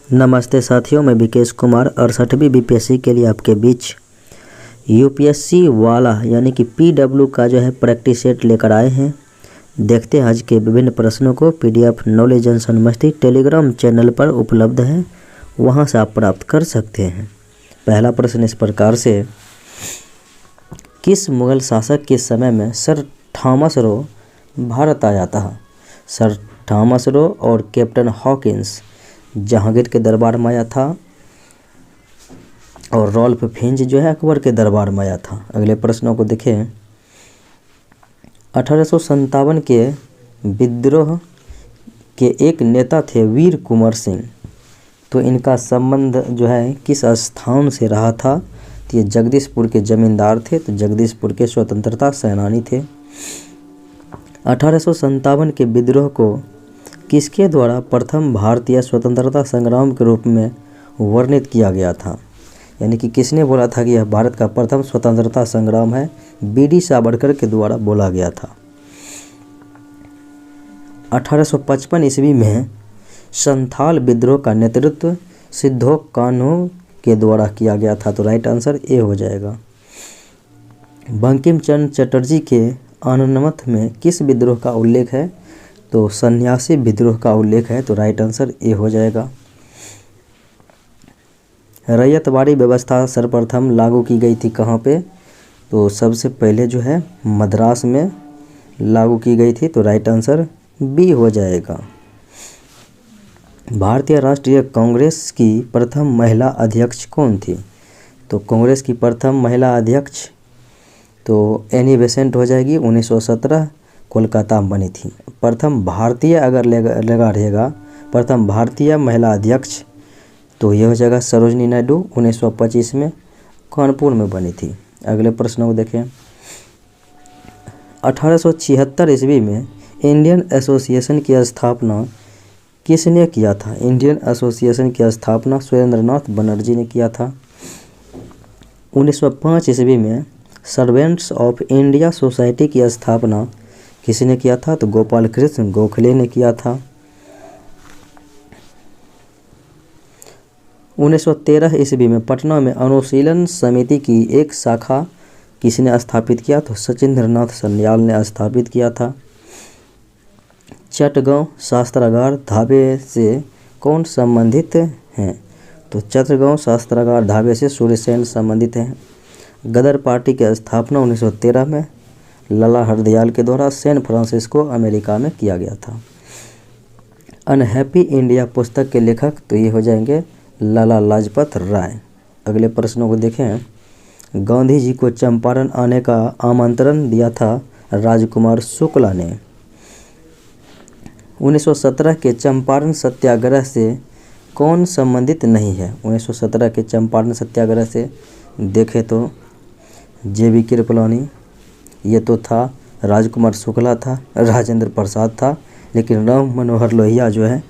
नमस्ते साथियों, मैं विकेश कुमार 68वीं बीपीएससी के लिए आपके बीच यूपीएससी वाला यानी कि पीडब्ल्यू का जो है प्रैक्टिस सेट लेकर आए हैं। देखते हैं आज के विभिन्न प्रश्नों को। पीडीएफ नॉलेज जंक्शन मस्ती टेलीग्राम चैनल पर उपलब्ध है, वहां से आप प्राप्त कर सकते हैं। पहला प्रश्न इस प्रकार से, किस मुगल शासक के समय में सर थॉमस रो भारत आया था? सर थॉमस रो और कैप्टन हॉकिंस जहांगीर के दरबार में आया था और रॉल्फ फिंच जो है अकबर के दरबार में आया था। अगले प्रश्नों को देखें। 1857 के विद्रोह के एक नेता थे वीर कुंवर सिंह, तो इनका संबंध जो है किस स्थान से रहा था? तो ये जगदीशपुर के जमींदार थे, तो जगदीशपुर के स्वतंत्रता सेनानी थे। 1857 के विद्रोह को किसके द्वारा प्रथम भारतीय स्वतंत्रता संग्राम के रूप में वर्णित किया गया था? यानी कि किसने बोला था कि यह भारत का प्रथम स्वतंत्रता संग्राम है? बीडी सावरकर के द्वारा बोला गया था। 1855 ईस्वी में संथाल विद्रोह का नेतृत्व सिद्धो कान्हो के द्वारा किया गया था, तो राइट आंसर ए हो जाएगा। बंकिम चंद्र चटर्जी के अनुनमत में किस विद्रोह का उल्लेख है? तो सन्यासी विद्रोह का उल्लेख है, तो राइट आंसर ए हो जाएगा। रैयतवाड़ी व्यवस्था सर्वप्रथम लागू की गई थी कहाँ पे? तो सबसे पहले जो है मद्रास में लागू की गई थी, तो राइट आंसर बी हो जाएगा। भारतीय राष्ट्रीय कांग्रेस की प्रथम महिला अध्यक्ष कौन थी? तो कांग्रेस की प्रथम महिला अध्यक्ष तो एनी बेसेंट हो जाएगी। 1917 कोलकाता में बनी थी। प्रथम भारतीय अगर लगा रहेगा प्रथम भारतीय महिला अध्यक्ष, तो यह हो जाएगा सरोजनी नायडू। 1925 में कानपुर में बनी थी। अगले प्रश्न को देखें। 1876 ईस्वी में इंडियन एसोसिएशन की स्थापना किसने किया था? इंडियन एसोसिएशन की स्थापना सुरेंद्रनाथ बनर्जी ने किया था। 1905 ईस्वी में सर्वेंट्स ऑफ इंडिया सोसाइटी की स्थापना किसने किया था? तो गोपाल कृष्ण गोखले ने किया था। 1913 ईस्वी में पटना में अनुशीलन समिति की एक शाखा किसने स्थापित किया? तो सचिंद्रनाथ सन्याल ने स्थापित किया था। चटगांव शास्त्रागार ढाबे से कौन संबंधित हैं? तो चटगांव शास्त्रागार ढाबे से सूर्यसेन संबंधित हैं। गदर पार्टी की स्थापना 1913 में लाला हरदयाल के द्वारा सैन फ्रांसिस्को अमेरिका में किया गया था। अनहैप्पी इंडिया पुस्तक के लेखक, तो ये हो जाएंगे लाला लाजपत राय। अगले प्रश्नों को देखें। गांधी जी को चंपारण आने का आमंत्रण दिया था राजकुमार शुक्ला ने। 1917 के चंपारण सत्याग्रह से कौन संबंधित नहीं है? 1917 के चंपारण सत्याग्रह से देखें तो जेबी कृपलानी, ये तो था राजकुमार शुक्ला था, राजेंद्र प्रसाद था, लेकिन राम मनोहर लोहिया जो है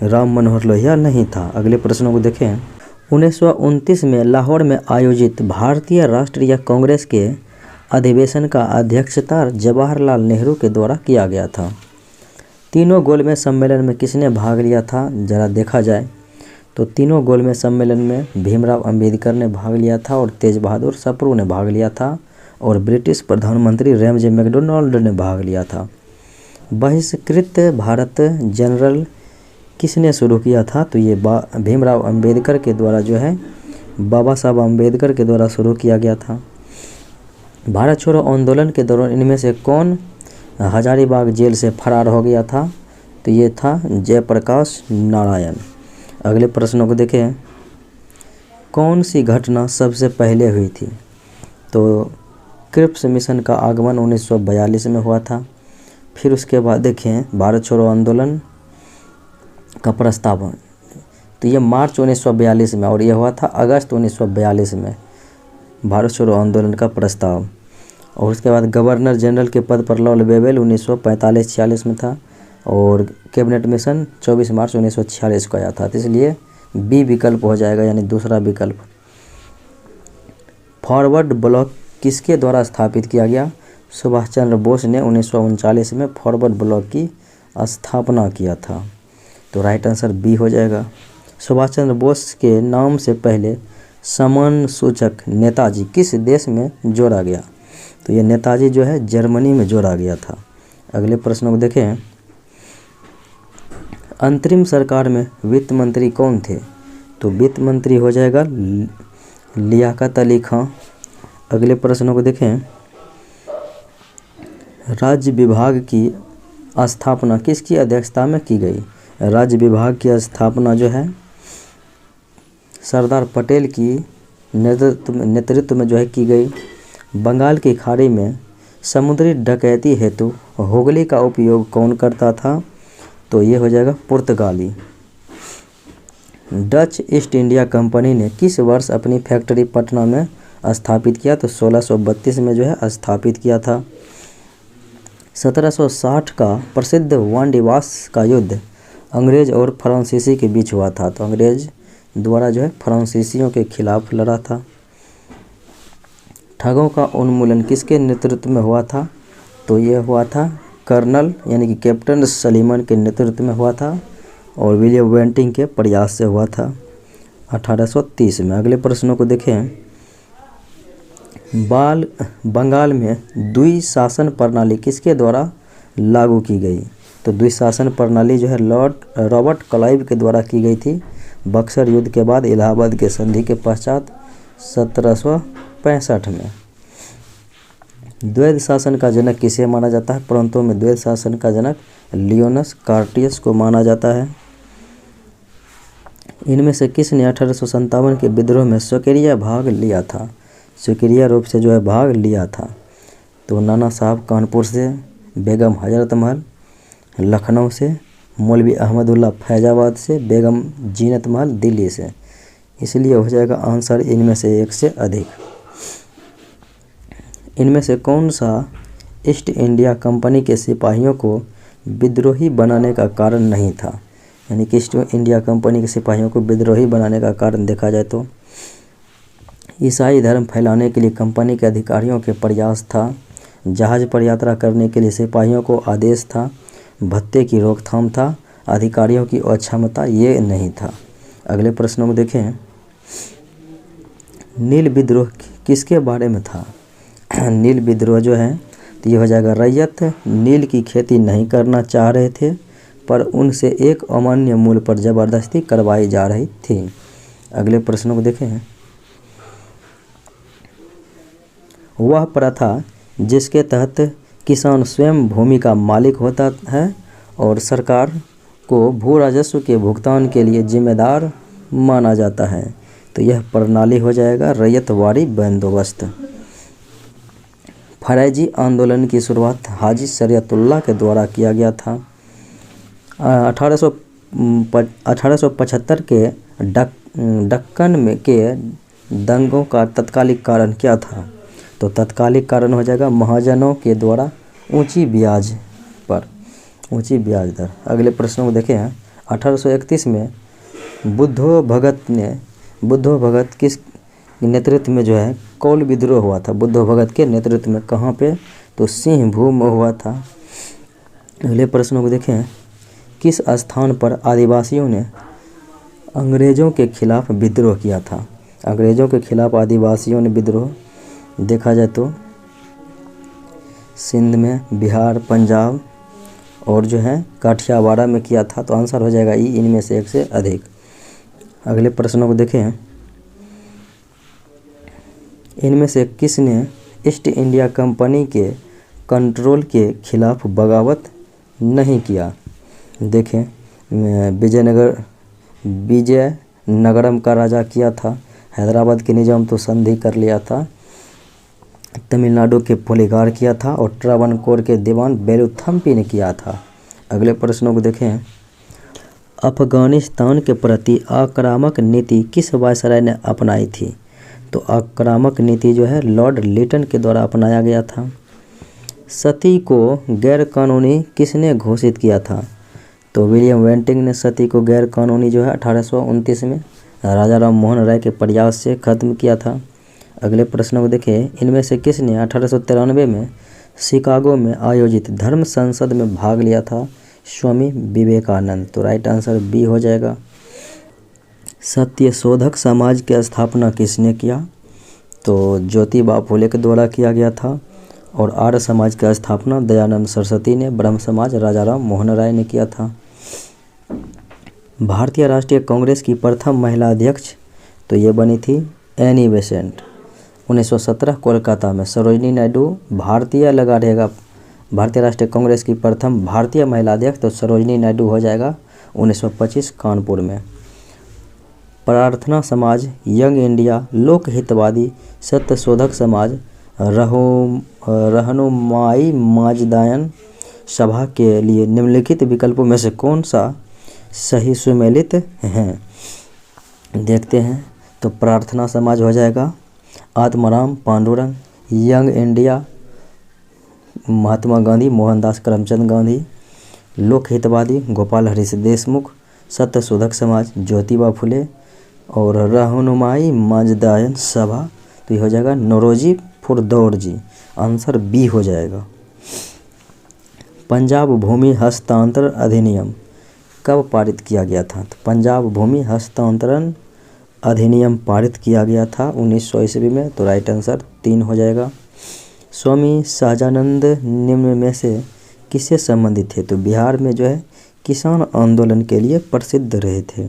राम मनोहर लोहिया नहीं था। अगले प्रश्नों को देखें। 1929 में लाहौर में आयोजित भारतीय राष्ट्रीय कांग्रेस के अधिवेशन का अध्यक्षता जवाहरलाल नेहरू के द्वारा किया गया था। तीनों गोलमेज सम्मेलन में किसने भाग लिया था? जरा देखा जाए तो तीनों गोलमेज सम्मेलन में भीमराव अंबेडकर ने भाग लिया था और तेज बहादुर सप्रू ने भाग लिया था और ब्रिटिश प्रधानमंत्री रैमजे मैकडोनाल्ड ने भाग लिया था। बहिष्कृत भारत जनरल किसने शुरू किया था? तो ये भीमराव अंबेडकर के द्वारा जो है बाबा साहब अंबेडकर के द्वारा शुरू किया गया था। भारत छोड़ो आंदोलन के दौरान इनमें से कौन हजारीबाग जेल से फरार हो गया था? तो ये था जयप्रकाश नारायण। अगले प्रश्नों को देखें। कौन सी घटना सबसे पहले हुई थी? तो क्रिप्स मिशन का आगमन 1942 में हुआ था। फिर उसके बाद देखें भारत छोड़ो आंदोलन का प्रस्ताव, तो ये मार्च 1942 में, और यह हुआ था अगस्त 1942 में भारत छोड़ो आंदोलन का प्रस्ताव। और उसके बाद गवर्नर जनरल के पद पर लॉर्ड वेवेल 1945-46 में था और कैबिनेट मिशन 24 मार्च 1946 को आया था। तो इसलिए बी विकल्प हो जाएगा, यानी दूसरा विकल्प। फॉरवर्ड ब्लॉक किसके द्वारा स्थापित किया गया? सुभाष चंद्र बोस ने 1939 में फॉरवर्ड ब्लॉक की स्थापना किया था। तो राइट आंसर बी हो जाएगा। सुभाष चंद्र बोस के नाम से पहले सम्मान सूचक नेताजी किस देश में जोड़ा गया? तो ये नेताजी जो है जर्मनी में जोड़ा गया था। अगले प्रश्न को देखें, अंतरिम सरकार में वित्त मंत्री कौन थे? तो वित्त मंत्री हो जाएगा लियाकत अली खां। अगले प्रश्नों को देखें, राज्य विभाग की स्थापना किसकी अध्यक्षता में की गई? राज्य विभाग की स्थापना जो है सरदार पटेल की नेतृत्व में जो है की गई। बंगाल की खाड़ी में समुद्री डकैती हेतु हुगली का उपयोग कौन करता था? तो ये हो जाएगा पुर्तगाली। डच ईस्ट इंडिया कंपनी ने किस वर्ष अपनी फैक्ट्री पटना में स्थापित किया? तो 1632 में जो है स्थापित किया था। 1760 का प्रसिद्ध वानडीवास का युद्ध अंग्रेज और फ्रांसीसी के बीच हुआ था। तो अंग्रेज द्वारा जो है फ्रांसीसियों के खिलाफ लड़ा था। ठगों का उन्मूलन किसके नेतृत्व में हुआ था? तो ये हुआ था कर्नल यानी कि कैप्टन सलीमन के नेतृत्व में हुआ था और विलियम बेंटिंग के प्रयास से हुआ था 1830 में। अगले प्रश्नों को देखें, बंगाल में द्विशासन प्रणाली किसके द्वारा लागू की गई? तो द्विशासन प्रणाली जो है लॉर्ड रॉबर्ट क्लाइव के द्वारा की गई थी बक्सर युद्ध के बाद इलाहाबाद के संधि के पश्चात 1765 में। द्वैध शासन का जनक किसे माना जाता है? परंतु में द्वैध शासन का जनक लियोनस कार्टियस को माना जाता है। इनमें से किसने 1857 के विद्रोह में सक्रिय भाग लिया था? सक्रिय रूप से जो है भाग लिया था। तो नाना साहब कानपुर से, बेगम हजरत महल लखनऊ से, मौलवी अहमदुल्ला फैजाबाद से, बेगम जीनत महल दिल्ली से। इसलिए हो जाएगा आंसर इनमें से एक से अधिक। इनमें से कौन सा ईस्ट इंडिया कंपनी के सिपाहियों को विद्रोही बनाने का कारण नहीं था? यानी कि ईस्ट इंडिया कंपनी के सिपाहियों को विद्रोही बनाने का कारण देखा जाए तो ईसाई धर्म फैलाने के लिए कंपनी के अधिकारियों के प्रयास था, जहाज पर यात्रा करने के लिए सिपाहियों को आदेश था, भत्ते की रोकथाम था, अधिकारियों की अक्षमता ये नहीं था। अगले प्रश्नों को देखें, नील विद्रोह किसके बारे में था? नील विद्रोह जो है तो ये हो जाएगा रैयत नील की खेती नहीं करना चाह रहे थे पर उनसे एक अमान्य मूल्य पर ज़बरदस्ती करवाई जा रही थी। अगले प्रश्नों को देखें, वह प्रथा जिसके तहत किसान स्वयं भूमि का मालिक होता है और सरकार को भू राजस्व के भुगतान के लिए जिम्मेदार माना जाता है, तो यह प्रणाली हो जाएगा रैयतवारी बंदोबस्त। फरैजी आंदोलन की शुरुआत हाजी शरीयतुल्लाह के द्वारा किया गया था। 1875 के दक्कन में के दंगों का तत्कालिक कारण क्या था? तो तत्कालिक कारण हो जाएगा महाजनों के द्वारा ऊंची ब्याज दर। अगले प्रश्नों को देखें, 1831 में बुद्धो भगत किस नेतृत्व में जो है कौल विद्रोह हुआ था? बुद्धो भगत के नेतृत्व में। कहाँ पे? तो सिंहभूम में हुआ था। अगले प्रश्नों को देखें, किस स्थान पर आदिवासियों ने अंग्रेज़ों के खिलाफ विद्रोह किया था? अंग्रेज़ों के खिलाफ आदिवासियों ने विद्रोह देखा जाए तो सिंध में, बिहार, पंजाब और जो है काठियावाड़ में किया था। तो आंसर हो जाएगा ई, इनमें से एक से अधिक। अगले प्रश्नों को देखें, इनमें से किसने ईस्ट इंडिया कंपनी के कंट्रोल के खिलाफ बगावत नहीं किया? देखें, विजयनगरम का राजा किया था, हैदराबाद के निजाम तो संधि कर लिया था, तमिलनाडु के पोलीगार किया था और ट्रावनकोर के दीवान बेलुथम्पी ने किया था। अगले प्रश्नों को देखें, अफगानिस्तान के प्रति आक्रामक नीति किस वायसराय ने अपनाई थी? तो आक्रामक नीति जो है लॉर्ड लिटन के द्वारा अपनाया गया था। सती को गैरकानूनी किसने घोषित किया था? तो विलियम बेंटिंग ने सती को गैरकानूनी जो है 1829 में राजा राम मोहन राय के प्रयास से खत्म किया था। अगले प्रश्न को देखें, इनमें से किसने 1893 में शिकागो में आयोजित धर्म संसद में भाग लिया था? स्वामी विवेकानंद। तो राइट आंसर बी हो जाएगा। सत्यशोधक समाज की स्थापना किसने किया? तो ज्योतिबा फुले के द्वारा किया गया था। और आर्य समाज की स्थापना दयानंद सरस्वती ने, ब्रह्म समाज राजाराम मोहन राय ने किया था। भारतीय राष्ट्रीय कांग्रेस की प्रथम महिला अध्यक्ष तो ये बनी थी एनी बेसेंट। 1917 कोलकाता में। सरोजिनी नायडू भारतीय लगा रहेगा। भारतीय राष्ट्रीय कांग्रेस की प्रथम भारतीय महिला अध्यक्ष तो सरोजिनी नायडू हो जाएगा 1925 कानपुर में। प्रार्थना समाज, यंग इंडिया, लोक हितवादी, सत्यशोधक समाज, रहनुमाई माजदायन सभा के लिए निम्नलिखित विकल्पों में से कौन सा सही सुमेलित हैं? देखते हैं। तो प्रार्थना समाज हो जाएगा आत्माराम पांडुरंग, यंग इंडिया महात्मा गांधी मोहनदास करमचंद गांधी, लोक हितवादी गोपाल हरीश देशमुख, सत्यशोधक समाज ज्योतिबा फुले और रहनुमाई माजदायन सभा तो ये हो जाएगा नौरोजी फुरदौरजी। आंसर बी हो जाएगा। पंजाब भूमि हस्तांतरण अधिनियम कब पारित किया गया था? तो पंजाब भूमि हस्तांतरण अधिनियम पारित किया गया था 1900 ईस्वी में। तो राइट आंसर 3 हो जाएगा। स्वामी सहजानंद निम्न में से किससे संबंधित थे? तो बिहार में जो है किसान आंदोलन के लिए प्रसिद्ध रहे थे।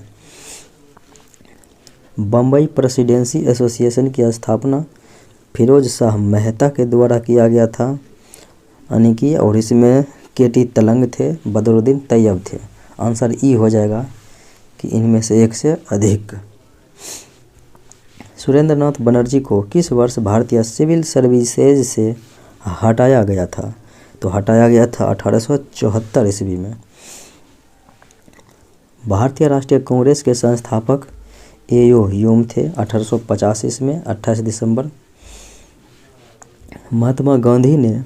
बम्बई प्रेसिडेंसी एसोसिएशन की स्थापना फिरोज शाह मेहता के द्वारा किया गया था यानी कि, और इसमें केटी तलंग थे, बदरुद्दीन तैयब थे। आंसर ई हो जाएगा कि इनमें से एक से अधिक। सुरेंद्र नाथ बनर्जी को किस वर्ष भारतीय सिविल सर्विसेज से हटाया गया था? तो हटाया गया था 1874 ईस्वी में। भारतीय राष्ट्रीय कांग्रेस के संस्थापक एओ ह्यूम थे 1885 में 28 दिसंबर। महात्मा गांधी ने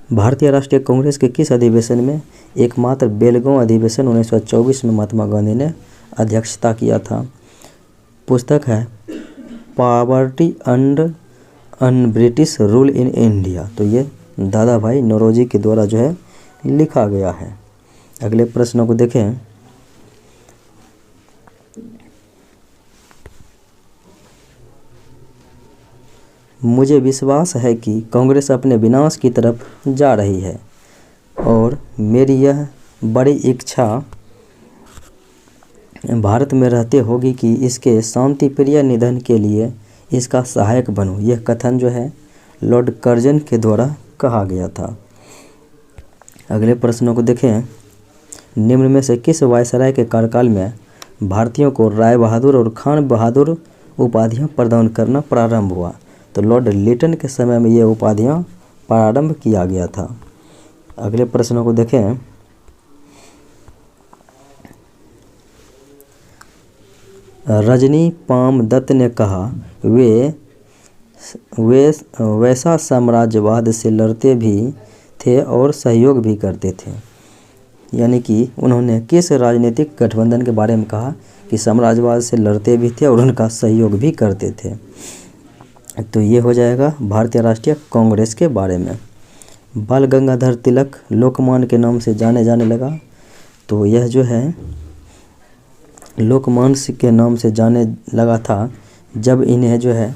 भारतीय राष्ट्रीय कांग्रेस के किस अधिवेशन में, एकमात्र बेलगांव अधिवेशन 1924 में महात्मा गांधी ने अध्यक्षता किया था? पुस्तक है poverty under un British rule in India. तो ये दादा भाई नौरोजी के द्वारा जो है लिखा गया है। अगले प्रश्नों को देखें। मुझे विश्वास है कि कांग्रेस अपने विनाश की तरफ जा रही है और मेरी यह बड़ी इच्छा भारत में रहते होगी कि इसके शांतिप्रिय निधन के लिए इसका सहायक बनूं। यह कथन जो है लॉर्ड कर्जन के द्वारा कहा गया था। अगले प्रश्नों को देखें। निम्न में से किस वायसराय के कार्यकाल में भारतीयों को राय बहादुर और खान बहादुर उपाधियां प्रदान करना प्रारंभ हुआ? तो लॉर्ड लिटन के समय में ये उपाधियां प्रारंभ किया गया था। अगले प्रश्नों को देखें। रजनी पाम दत्त ने कहा वे वैसा साम्राज्यवाद से लड़ते भी थे और सहयोग भी करते थे। यानी कि उन्होंने किस राजनीतिक गठबंधन के बारे में कहा कि साम्राज्यवाद से लड़ते भी थे और उनका सहयोग भी करते थे? तो ये हो जाएगा भारतीय राष्ट्रीय कांग्रेस के बारे में। बाल गंगाधर तिलक लोकमान्य के नाम से जाने जाने लगा। तो यह जो है लोकमान्य के नाम से जाने लगा था जब इन्हें जो है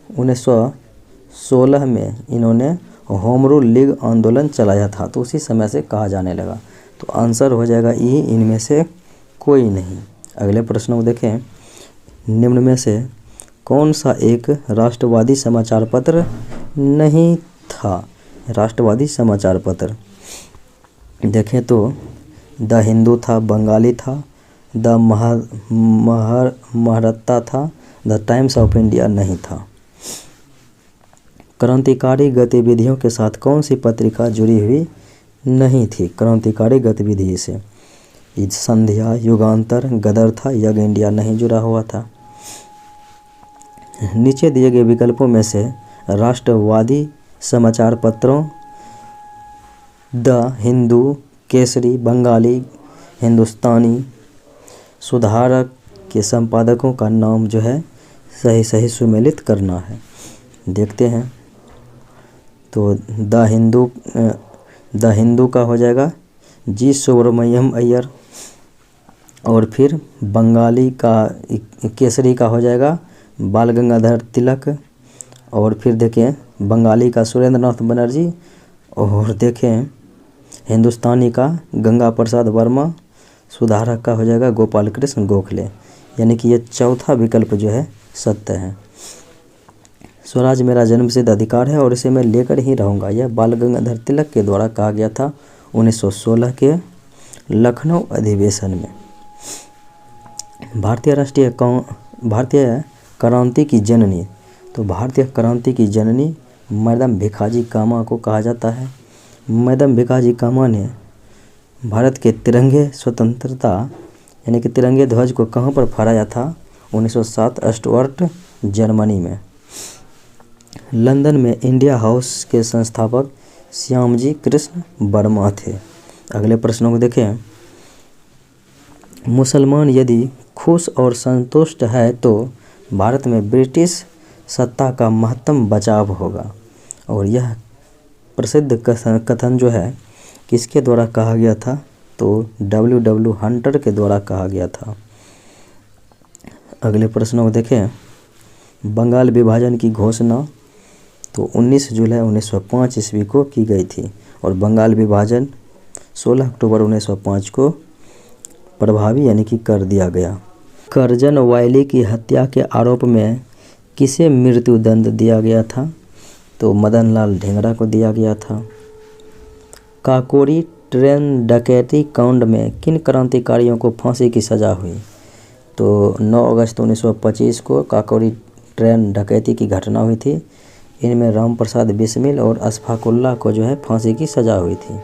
1916 में इन्होंने होम रूल लीग आंदोलन चलाया था, तो उसी समय से कहा जाने लगा। तो आंसर हो जाएगा ई, इनमें से कोई नहीं। अगले प्रश्न को देखें। निम्न में से कौन सा एक राष्ट्रवादी समाचार पत्र नहीं था? राष्ट्रवादी समाचार पत्र देखें तो द हिंदू था, बंगाली था, द महारत्ता था, द टाइम्स ऑफ इंडिया नहीं था। क्रांतिकारी गतिविधियों के साथ कौन सी पत्रिका जुड़ी हुई नहीं थी? क्रांतिकारी गतिविधि से संध्या, युगांतर, गदर था, यंग इंडिया नहीं जुड़ा हुआ था। नीचे दिए गए विकल्पों में से राष्ट्रवादी समाचार पत्रों द हिंदू, केसरी, बंगाली, हिंदुस्तानी सुधारक के संपादकों का नाम जो है सही सुमेलित करना है। देखते हैं। तो द हिंदू का हो जाएगा जी सुब्रमण्यम अय्यर। और फिर बंगाली का केसरी का हो जाएगा बाल गंगाधर तिलक, और फिर देखें बंगाली का सुरेंद्र नाथ बनर्जी, और देखें हिंदुस्तानी का गंगा प्रसाद वर्मा, सुधारक का हो जाएगा गोपाल कृष्ण गोखले। यानी कि ये चौथा विकल्प जो है सत्य है। स्वराज मेरा जन्मसिद्ध अधिकार है और इसे मैं लेकर ही रहूँगा, यह बाल गंगाधर तिलक के द्वारा कहा गया था 1916 के लखनऊ अधिवेशन में। भारतीय क्रांति की जननी, तो भारतीय क्रांति की जननी मैडम भिखाजी कामा को कहा जाता है। मैडम भिखाजी कामा ने भारत के तिरंगे स्वतंत्रता यानी कि तिरंगे ध्वज को कहाँ पर फहराया था? 1907 स्टुअर्ट जर्मनी में। लंदन में इंडिया हाउस के संस्थापक श्यामजी कृष्ण वर्मा थे। अगले प्रश्नों को देखें। मुसलमान यदि खुश और संतुष्ट है तो भारत में ब्रिटिश सत्ता का महत्तम बचाव होगा। और यह प्रसिद्ध कथन जो है किसके द्वारा कहा गया था? तो W. हंटर के द्वारा कहा गया था। अगले प्रश्नों को देखें। बंगाल विभाजन की घोषणा तो 19 जुलाई 1905 ईस्वी को की गई थी और बंगाल विभाजन 16 अक्टूबर 1905 को प्रभावी यानी कि कर दिया गया। करजन वायली की हत्या के आरोप में किसे मृत्युदंड दिया गया था? तो मदन लाल ढींगरा को दिया गया था। काकोरी ट्रेन डकैती कांड में किन क्रांतिकारियों को फांसी की सज़ा हुई? तो 9 अगस्त 1925 को काकोरी ट्रेन डकैती की घटना हुई थी। इनमें राम प्रसाद बिस्मिल और अशफाकुल्लाह को जो है फांसी की सज़ा हुई थी।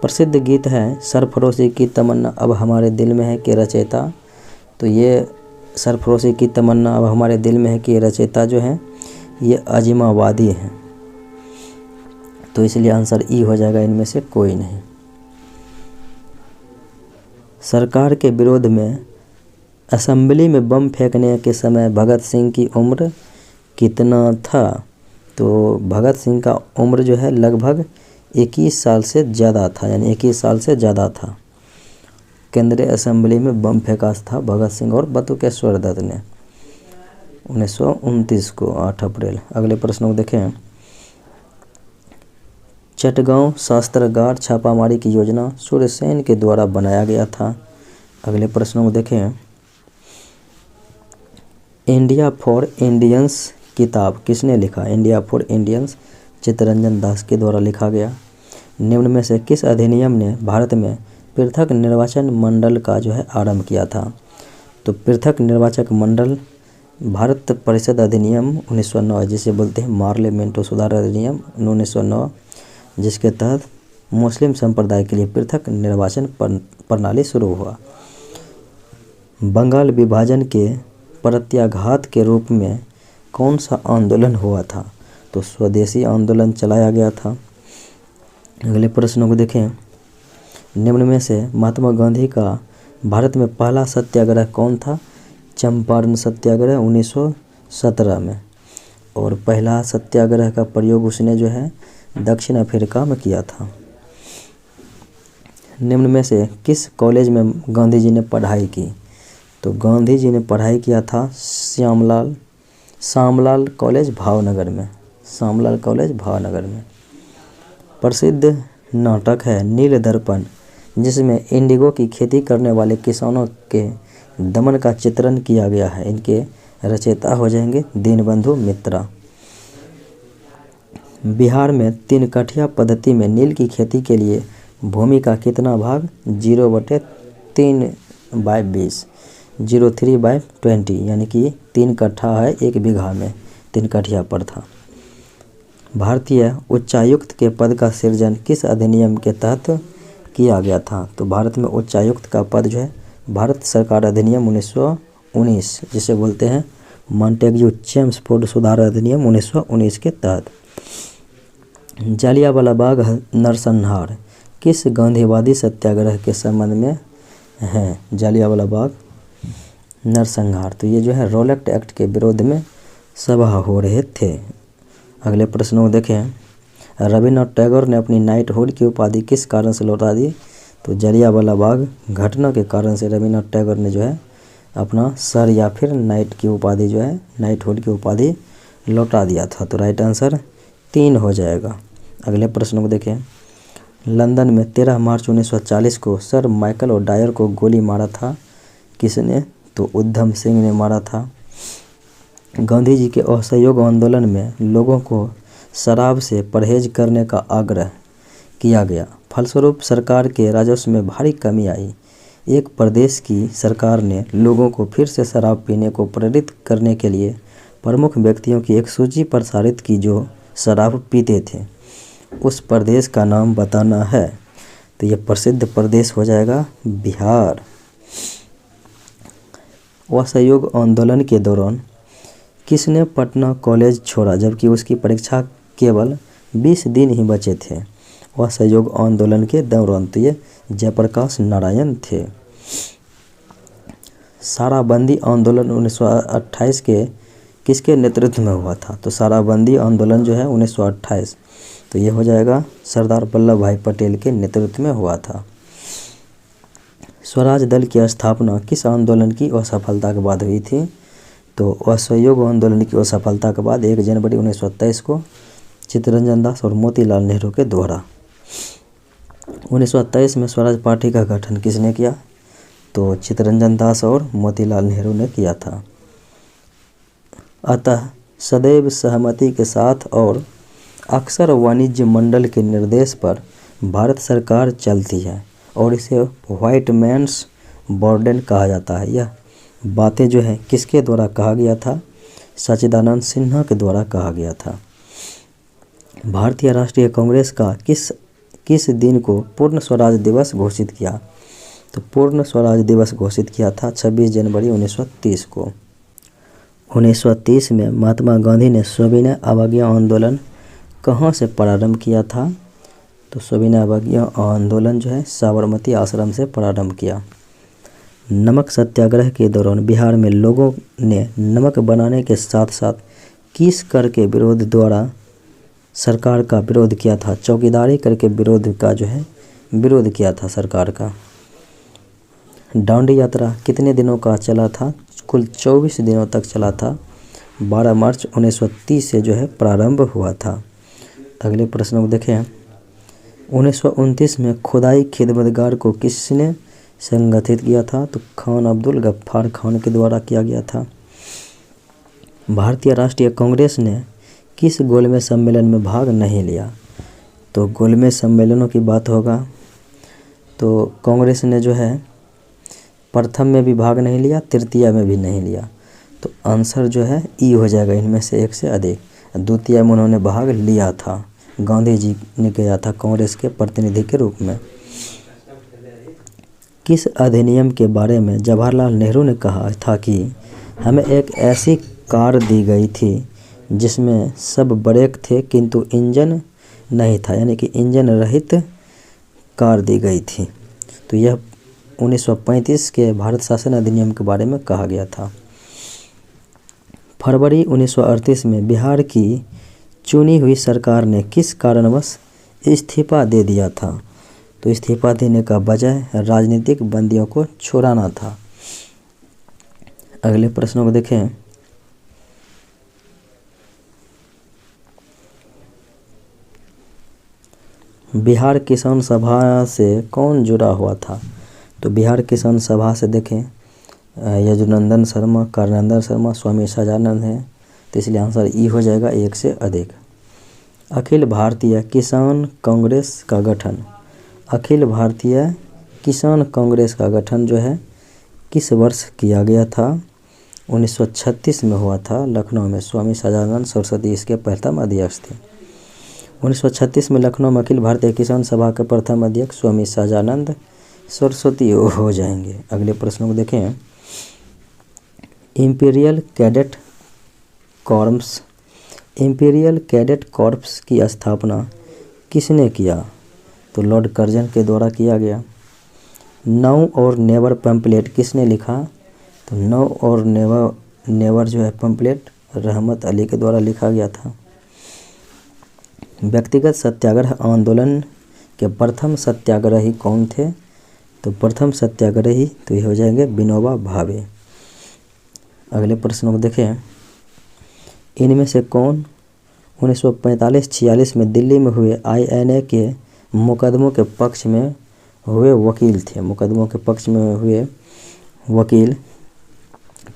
प्रसिद्ध गीत है सरफरोशी की तमन्ना अब हमारे दिल में है के रचयिता, तो ये सरफरोशी की तमन्ना अब हमारे दिल में है के रचयिता जो हैं ये अजीमाबादी हैं, तो इसलिए आंसर ई हो जाएगा, इनमें से कोई नहीं। सरकार के विरोध में असेंबली में बम फेंकने के समय भगत सिंह की उम्र कितना था? तो भगत सिंह का उम्र जो है लगभग 21 साल से ज़्यादा था, यानी 21 साल से ज़्यादा था। केंद्रीय असेंबली में बम फेंका था भगत सिंह और बटुकेश्वर दत्त ने 1929 को 8 अप्रैल। अगले प्रश्न को देखें। चटगांव शस्त्रागार छापामारी की योजना सूर्यसेन के द्वारा बनाया गया था। अगले प्रश्नों को देखें। इंडिया फॉर इंडियंस किताब किसने लिखा? India for Indians Chittaranjan Das के द्वारा लिखा गया। निम्न में से किस अधिनियम ने भारत में पृथक निर्वाचन मंडल का जो है आरंभ किया था? तो पृथक निर्वाचक मंडल भारत परिषद अधिनियम 1909 जिसे बोलते हैं पार्लियामेंट सुधार अधिनियम 1909, जिसके तहत मुस्लिम संप्रदाय के लिए पृथक निर्वाचन प्रणाली शुरू हुआ। बंगाल विभाजन के प्रत्याघात के रूप में कौन सा आंदोलन हुआ था? तो स्वदेशी आंदोलन चलाया गया था। अगले प्रश्नों को देखें। निम्न में से महात्मा गांधी का भारत में पहला सत्याग्रह कौन था? चंपारण सत्याग्रह 1917 में, और पहला सत्याग्रह का प्रयोग उसने जो है दक्षिण अफ्रीका में किया था। निम्न में से किस कॉलेज में गांधी जी ने पढ़ाई की? तो गांधी जी ने पढ़ाई किया था श्यामलाल कॉलेज भावनगर में, श्यामलाल कॉलेज भावनगर में। प्रसिद्ध नाटक है नील दर्पण, जिसमें इंडिगो की खेती करने वाले किसानों के दमन का चित्रण किया गया है। इनके रचयिता हो जाएंगे दीनबंधु मित्रा। बिहार में 3 कठिया पद्धति में नील की खेती के लिए भूमि का कितना भाग? 0/3/20, 0/3/20, यानी कि 3 कट्ठा है 1 बीघा में 3 कठिया पर था। भारतीय उच्चायुक्त के पद का सृजन किस अधिनियम के तहत किया गया था? तो भारत में उच्चायुक्त का पद जो है भारत सरकार अधिनियम 1919 जिसे बोलते हैं मॉन्टेग्यू चेम्सफोर्ड सुधार अधिनियम 1919 के तहत। जालियांवाला बाग नरसंहार किस गांधीवादी सत्याग्रह के संबंध में है? जालियांवाला बाग नरसंहार, तो ये जो है रॉलेट एक्ट के विरोध में सभा हो रहे थे। अगले प्रश्न को देखें। रविन्द्रनाथ टैगोर ने अपनी नाइटहुड की उपाधि किस कारण से लौटा दी? तो जलियांवाला बाग घटना के कारण से रविन्द्रनाथ टैगोर ने जो है अपना सर या फिर नाइट की उपाधि जो है नाइटहुड की उपाधि लौटा दिया था। तो राइट आंसर 3 हो जाएगा। अगले प्रश्न को देखें। लंदन में 13 मार्च 1940 को सर माइकल ओडायर को गोली मारा था किसने? तो उधम सिंह ने मारा था। गांधी जी के असहयोग आंदोलन में लोगों को शराब से परहेज करने का आग्रह किया गया, फलस्वरूप सरकार के राजस्व में भारी कमी आई। एक प्रदेश की सरकार ने लोगों को फिर से शराब पीने को प्रेरित करने के लिए प्रमुख व्यक्तियों की एक सूची प्रसारित की जो शराब पीते थे। उस प्रदेश का नाम बताना है। तो ये प्रसिद्ध प्रदेश हो जाएगा बिहार। असहयोग आंदोलन के दौरान किसने पटना कॉलेज छोड़ा जबकि उसकी परीक्षा केवल 20 दिन ही बचे थे? असहयोग आंदोलन के दौरान तो ये जयप्रकाश नारायण थे। शराबबंदी आंदोलन 1928 के किसके नेतृत्व में हुआ था? तो शराबबंदी आंदोलन जो है 1928, तो ये हो जाएगा सरदार वल्लभ भाई पटेल के नेतृत्व में हुआ था। स्वराज दल की स्थापना किस आंदोलन की असफलता के बाद हुई थी? तो असहयोग आंदोलन की असफलता के बाद 1 जनवरी 1923 को चित्तरंजन दास और मोतीलाल नेहरू के द्वारा। 1923 में स्वराज पार्टी का गठन किसने किया? तो चित्तरंजन दास और मोतीलाल नेहरू ने किया था। अतः सदैव सहमति के साथ और अक्सर वाणिज्य मंडल के निर्देश पर भारत सरकार चलती है और इसे व्हाइट मैन्स बर्डन कहा जाता है। यह बातें जो है किसके द्वारा कहा गया था? सच्चिदानंद सिन्हा के द्वारा कहा गया था। भारतीय राष्ट्रीय कांग्रेस का किस दिन को पूर्ण स्वराज दिवस घोषित किया? तो पूर्ण स्वराज दिवस घोषित किया था 26 जनवरी 1930 को। 1930 में महात्मा गांधी ने सविनय अवज्ञा आंदोलन कहाँ से प्रारंभ किया था? तो सविनय अवज्ञा आंदोलन जो है साबरमती आश्रम से प्रारंभ किया। नमक सत्याग्रह के दौरान बिहार में लोगों ने नमक बनाने के साथ साथ किस कर के विरोध द्वारा सरकार का विरोध किया था? चौकीदारी कर के विरोध का जो है विरोध किया था सरकार का। दांडी यात्रा कितने दिनों का चला था? कुल 24 दिनों तक चला था। 12 मार्च 1930 से जो है प्रारंभ हुआ था। अगले प्रश्न को देखें। 1929 में खुदाई खिदमतगार को किसने संगठित किया था? तो खान अब्दुल गफ्फार खान के द्वारा किया गया था। भारतीय राष्ट्रीय कांग्रेस ने किस गोलमेज सम्मेलन में भाग नहीं लिया? तो गोलमेज सम्मेलनों की बात होगा तो कांग्रेस ने जो है प्रथम में भी भाग नहीं लिया, तृतीय में भी नहीं लिया। तो आंसर जो है ई हो जाएगा, इनमें से एक से अधिक। द्वितीय में उन्होंने भाग लिया था, गांधी जी ने किया था कांग्रेस के प्रतिनिधि के रूप में। किस अधिनियम के बारे में जवाहरलाल नेहरू ने कहा था कि हमें एक ऐसी कार दी गई थी जिसमें सब ब्रेक थे किंतु इंजन नहीं था, यानी कि इंजन रहित कार दी गई थी। तो यह 1935 के भारत शासन अधिनियम के बारे में कहा गया था। फरवरी 1938 में बिहार की चुनी हुई सरकार ने किस कारणवश इस्तीफा दे दिया था? तो इस्तीफा देने का वजह राजनीतिक बंदियों को छुड़ाना था। अगले प्रश्नों को देखें। बिहार किसान सभा से कौन जुड़ा हुआ था? तो बिहार किसान सभा से देखें यजुनंदन शर्मा, करनंदन शर्मा, स्वामी सजानंद हैं। तो इसलिए आंसर ई हो जाएगा, एक से अधिक। अखिल भारतीय किसान कांग्रेस का गठन, अखिल भारतीय किसान कांग्रेस का गठन जो है किस वर्ष किया गया था? 1936 में हुआ था, लखनऊ में। स्वामी सजानंद सरस्वती इसके प्रथम अध्यक्ष थे। 1936 में लखनऊ में अखिल भारतीय किसान सभा के प्रथम अध्यक्ष स्वामी सजानंद सरस्वती हो जाएंगे। अगले प्रश्नों को देखें। Imperial cadet corps, imperial cadet corps की स्थापना किसने किया? तो लॉर्ड कर्जन के द्वारा किया गया। नाउ और नेवर पैम्पलेट किसने लिखा? तो नाउ और नेवर जो है पैम्पलेट रहमत अली के द्वारा लिखा गया था। व्यक्तिगत सत्याग्रह आंदोलन के प्रथम सत्याग्रही कौन थे? तो प्रथम सत्याग्रही तो ये हो जाएंगे विनोबा भावे। अगले प्रश्न को देखें, इनमें से कौन 1945-46 में दिल्ली में हुए INA के मुकदमों के पक्ष में हुए वकील थे? मुकदमों के पक्ष में हुए वकील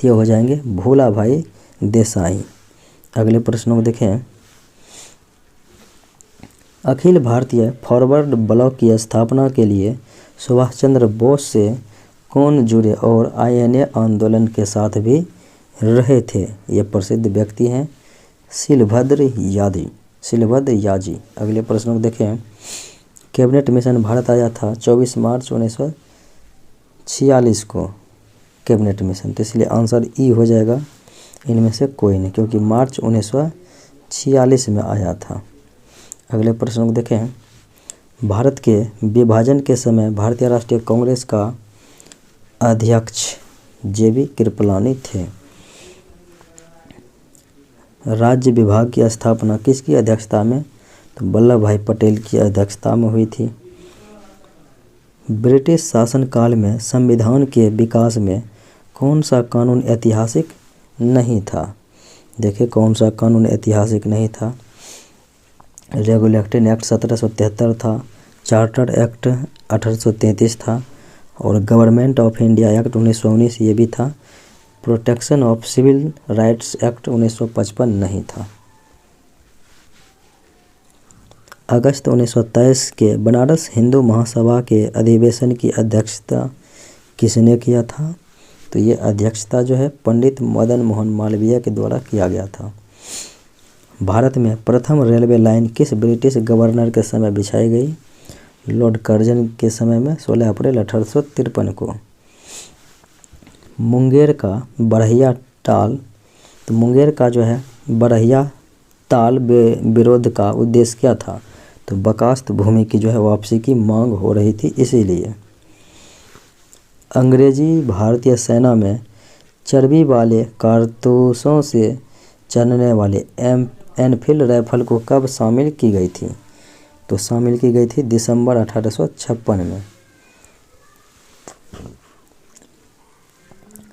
ये हो जाएंगे भोला भाई देसाई। अगले प्रश्न को देखें, अखिल भारतीय फॉरवर्ड ब्लॉक की स्थापना के लिए सुभाष चंद्र बोस से कौन जुड़े और INA आंदोलन के साथ भी रहे थे? ये प्रसिद्ध व्यक्ति हैं शिलभद्र याजी। अगले प्रश्न को देखें, कैबिनेट मिशन भारत आया था 24 मार्च 1946 को कैबिनेट मिशन, तो इसलिए आंसर ई हो जाएगा इनमें से कोई नहीं, क्योंकि मार्च 1946 में आया था। अगले प्रश्न को देखें, भारत के विभाजन के समय भारतीय राष्ट्रीय कांग्रेस का अध्यक्ष JB कृपलानी थे। राज्य विभाग की स्थापना किसकी अध्यक्षता में? तो वल्लभ भाई पटेल की अध्यक्षता में हुई थी। ब्रिटिश शासनकाल में संविधान के विकास में कौन सा कानून ऐतिहासिक नहीं था? देखिए कौन सा कानून ऐतिहासिक नहीं था। रेगुलेटिंग एक्ट 1773 था, चार्टर एक्ट 1833 था और गवर्नमेंट ऑफ इंडिया एक्ट 1919 ये भी था। Protection of civil rights act 1955 नहीं था। अगस्त 1923 के बनारस हिंदू महासभा के अधिवेशन की अध्यक्षता किसने किया था? तो ये अध्यक्षता जो है पंडित मदन मोहन मालवीय के द्वारा किया गया था। भारत में प्रथम रेलवे लाइन किस ब्रिटिश गवर्नर के समय बिछाई गई? लॉर्ड कर्जन के समय में 16 अप्रैल 1853 को। मुंगेर का बरहिया ताल, तो मुंगेर का जो है बरहिया ताल विरोध का उद्देश्य क्या था? तो बकास्त भूमि की जो है वापसी की मांग हो रही थी, इसीलिए। अंग्रेजी भारतीय सेना में चर्बी वाले कारतूसों से चलने वाले एनफील्ड राइफल को कब शामिल की गई थी? तो शामिल की गई थी दिसंबर 1856 में।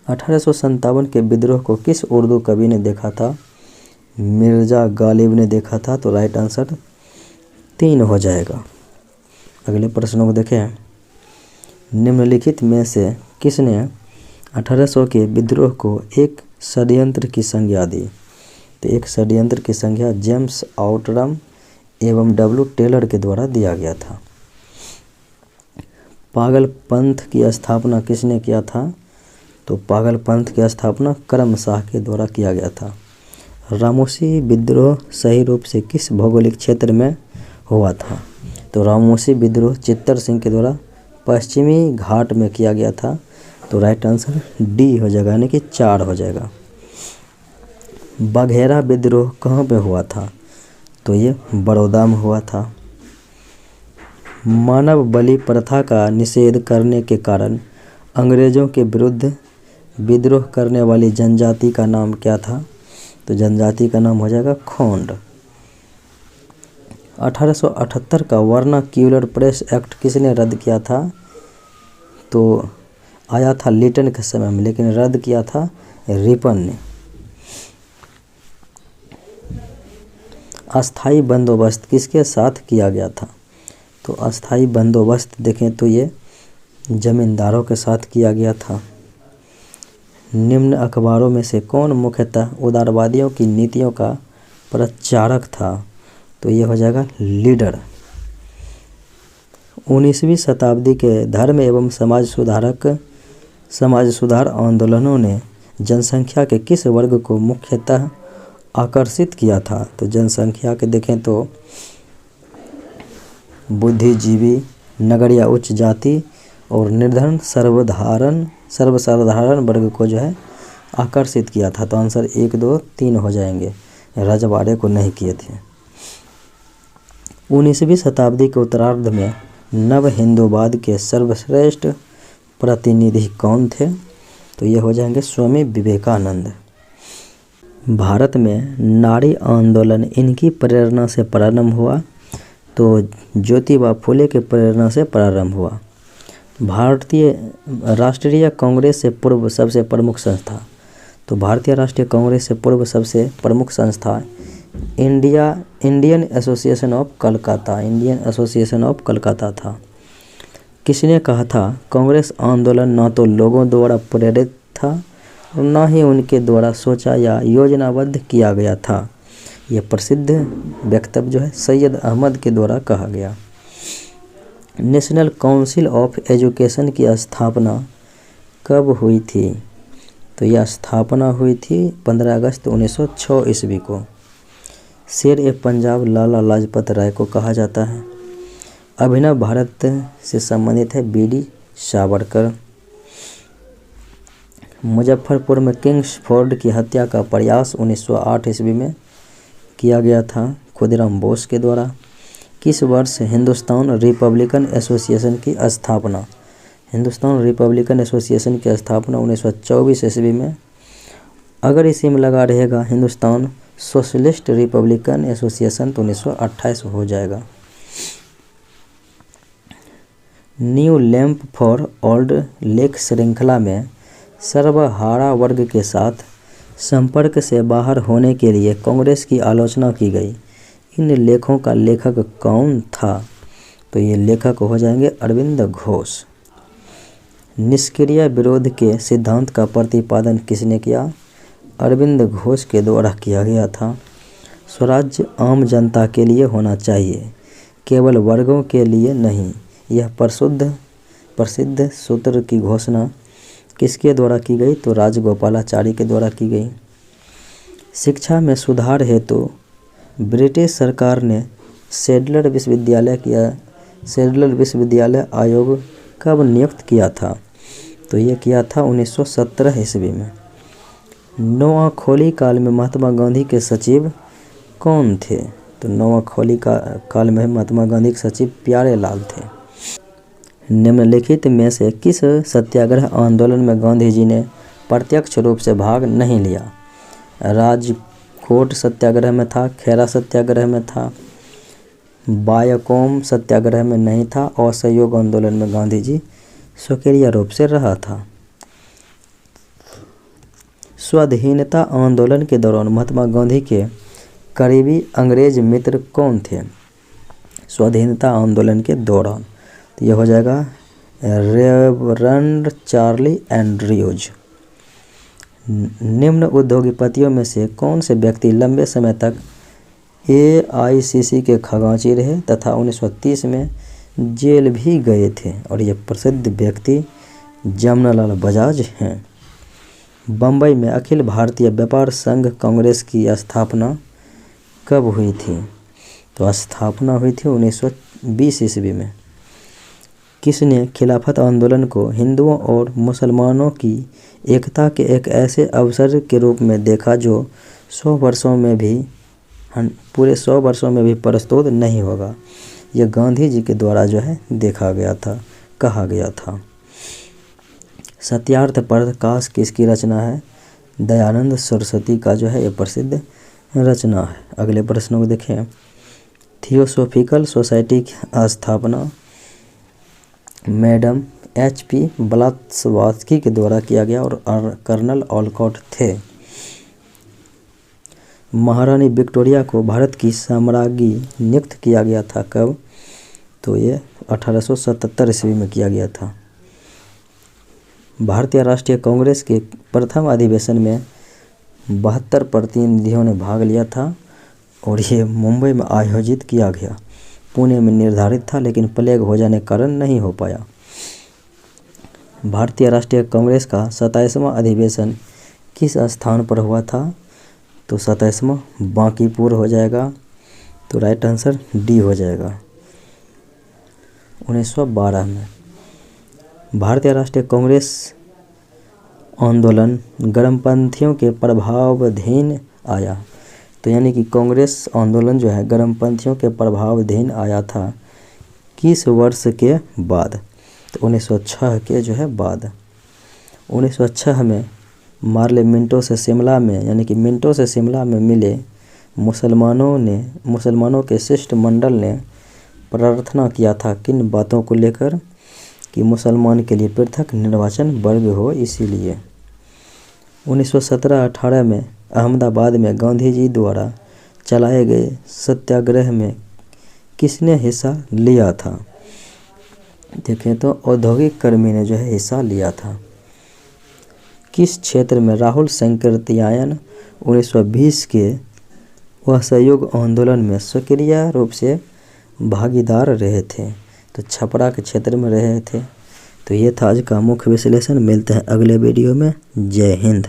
1857 के विद्रोह को किस उर्दू कवि ने देखा था? मिर्जा गालिब ने देखा था, तो राइट आंसर 3 हो जाएगा। अगले प्रश्नों को देखें, निम्नलिखित में से किसने 1800 के विद्रोह को एक षड्यंत्र की संज्ञा दी? तो एक षड्यंत्र की संज्ञा जेम्स आउटरम एवं W टेलर के द्वारा दिया गया था। पागल पंथ की स्थापना किसने किया था? तो पागल पंथ की स्थापना करम शाह के द्वारा किया गया था। रामोसी विद्रोह सही रूप से किस भौगोलिक क्षेत्र में हुआ था? तो रामोसी विद्रोह चित्तर सिंह के द्वारा पश्चिमी घाट में किया गया था, तो राइट आंसर डी हो जाएगा, यानी कि 4 हो जाएगा। बघेरा विद्रोह कहाँ पे हुआ था? तो ये बड़ौदा में हुआ था। मानव बलि प्रथा का निषेध करने के कारण अंग्रेजों के विरुद्ध विद्रोह करने वाली जनजाति का नाम क्या था? तो जनजाति का नाम हो जाएगा खोंड। 1878 का वर्नाक्यूलर प्रेस एक्ट किसने रद्द किया था? तो आया था लिटन के समय में, लेकिन रद्द किया था रिपन ने। अस्थाई बंदोबस्त किसके साथ किया गया था? तो अस्थाई बंदोबस्त देखें तो ये जमींदारों के साथ किया गया था। निम्न अखबारों में से कौन मुख्यतः उदारवादियों की नीतियों का प्रचारक था? तो ये हो जाएगा लीडर। 19वीं शताब्दी के धर्म एवं समाज सुधार आंदोलनों ने जनसंख्या के किस वर्ग को मुख्यतः आकर्षित किया था? तो जनसंख्या के देखें तो बुद्धिजीवी, नगरीय उच्च जाति और निर्धन सर्वसाधारण वर्ग को जो है आकर्षित किया था। तो आंसर 1, 2, 3 हो जाएंगे, रजवाड़े को नहीं किए थे। 19वीं शताब्दी के उत्तरार्ध में नव हिंदूवाद के सर्वश्रेष्ठ प्रतिनिधि कौन थे? तो ये हो जाएंगे स्वामी विवेकानंद। भारत में नारी आंदोलन इनकी प्रेरणा से प्रारंभ हुआ? तो ज्योतिबा फुले के प्रेरणा से प्रारंभ हुआ। भारतीय राष्ट्रीय कांग्रेस से पूर्व सबसे प्रमुख संस्था, तो भारतीय राष्ट्रीय कांग्रेस से पूर्व सबसे प्रमुख संस्था Indian association of Calcutta, Indian association of Calcutta था। किसने कहा था कांग्रेस आंदोलन न तो लोगों द्वारा प्रेरित था और न ही उनके द्वारा सोचा या योजनाबद्ध किया गया था। यह प्रसिद्ध वक्तव्य जो है सैयद अहमद के द्वारा कहा गया। नेशनल काउंसिल ऑफ एजुकेशन की स्थापना कब हुई थी? तो यह स्थापना हुई थी 15 अगस्त 1906 ईस्वी को। शेर ए पंजाब लाला लाजपत राय को कहा जाता है। अभिनव भारत से संबंधित है बीडी सावरकर। मुजफ्फरपुर में किंग्सफोर्ड की हत्या का प्रयास 1908 ईस्वी में किया गया था खुदीराम बोस के द्वारा। किस वर्ष हिंदुस्तान रिपब्लिकन एसोसिएशन की स्थापना? हिंदुस्तान रिपब्लिकन एसोसिएशन की स्थापना 1924 ईस्वी में। अगर इसी में लगा रहेगा हिंदुस्तान सोशलिस्ट रिपब्लिकन एसोसिएशन तो 1928 हो जाएगा। New lamp for old lake श्रृंखला में सर्वहारा वर्ग के साथ संपर्क से बाहर होने के लिए कांग्रेस की आलोचना की गई। इन लेखों का लेखक कौन था? तो ये लेखक हो जाएंगे अरविंद घोष। निष्क्रिय विरोध के सिद्धांत का प्रतिपादन किसने किया? अरविंद घोष के द्वारा किया गया था। स्वराज्य आम जनता के लिए होना चाहिए, केवल वर्गों के लिए नहीं। यह प्रसिद्ध सूत्र की घोषणा किसके द्वारा की गई? तो राजगोपालाचारी के द्वारा की गई। शिक्षा में सुधार हेतु ब्रिटिश सरकार ने सैडलर विश्वविद्यालय आयोग कब नियुक्त किया था? तो ये किया था 1917 ईस्वी में। नोआखोली काल में महात्मा गांधी के सचिव कौन थे? तो नोआखोली काल में महात्मा गांधी के सचिव प्यारे लाल थे। निम्नलिखित में से किस सत्याग्रह आंदोलन में गांधी जी ने प्रत्यक्ष रूप से भाग नहीं लिया? राजकोट सत्याग्रह में था, खेरा सत्याग्रह में था, बायकोम सत्याग्रह में नहीं था, असहयोग आंदोलन में गांधी जी सक्रिय रूप से रहा था। स्वाधीनता आंदोलन के दौरान महात्मा गांधी के करीबी अंग्रेज मित्र कौन थे? स्वाधीनता आंदोलन के दौरान तो यह हो जाएगा रेवरेंड चार्ली एंड्रयूज। निम्न उद्योगपतियों में से कौन से व्यक्ति लंबे समय तक AICC के खजांची रहे तथा 1930 में जेल भी गए थे? और ये प्रसिद्ध व्यक्ति जमनालाल बजाज हैं। बम्बई में अखिल भारतीय व्यापार संघ कांग्रेस की स्थापना कब हुई थी? तो स्थापना हुई थी 1920 ईस्वी में। किसने खिलाफत आंदोलन को हिंदुओं और मुसलमानों की एकता के एक ऐसे अवसर के रूप में देखा जो पूरे 100 वर्षों में भी प्रस्तुत नहीं होगा? यह गांधी जी के द्वारा जो है देखा गया था, कहा गया था। सत्यार्थ प्रकाश किसकी रचना है? दयानंद सरस्वती का जो है ये प्रसिद्ध रचना है। अगले प्रश्नों को देखें। थियोसॉफिकल सोसाइटी की स्थापना मैडम HP ब्लात्सवास्की के द्वारा किया गया और कर्नल ओलकॉट थे। महारानी विक्टोरिया को भारत की साम्राज्ञी नियुक्त किया गया था कब? तो ये 1877 ईस्वी में किया गया था। भारतीय राष्ट्रीय कांग्रेस के प्रथम अधिवेशन में 72 प्रतिनिधियों ने भाग लिया था और ये मुंबई में आयोजित किया गया। पुणे में निर्धारित था लेकिन प्लेग हो जाने के कारण नहीं हो पाया। भारतीय राष्ट्रीय कांग्रेस का 27वां अधिवेशन किस स्थान पर हुआ था? तो 27वां बांकीपुर हो जाएगा। तो राइट आंसर डी हो जाएगा। 1912 में भारतीय राष्ट्रीय कांग्रेस आंदोलन गर्मपंथियों के प्रभावाधीन आया। तो यानी कि कांग्रेस आंदोलन जो है गर्मपंथियों के प्रभावाधीन आया था किस वर्ष के बाद? तो 1906 के जो है बाद। 1906 में मार्ले मिंटो से शिमला में मिले मुसलमानों के शिष्टमंडल ने प्रार्थना किया था किन बातों को लेकर कि मुसलमान के लिए पृथक निर्वाचन वर्ग हो, इसीलिए। 1917-18 में अहमदाबाद में गांधी जी द्वारा चलाए गए सत्याग्रह में किसने हिस्सा लिया था? देखें तो औद्योगिक कर्मी ने जो है हिस्सा लिया था। किस क्षेत्र में राहुल संकीर्तयायन 1920 के असहयोग आंदोलन में सक्रिय रूप से भागीदार रहे थे? तो छपरा के क्षेत्र में रहे थे। तो ये था आज का मुख्य विश्लेषण। मिलते हैं अगले वीडियो में। जय हिंद।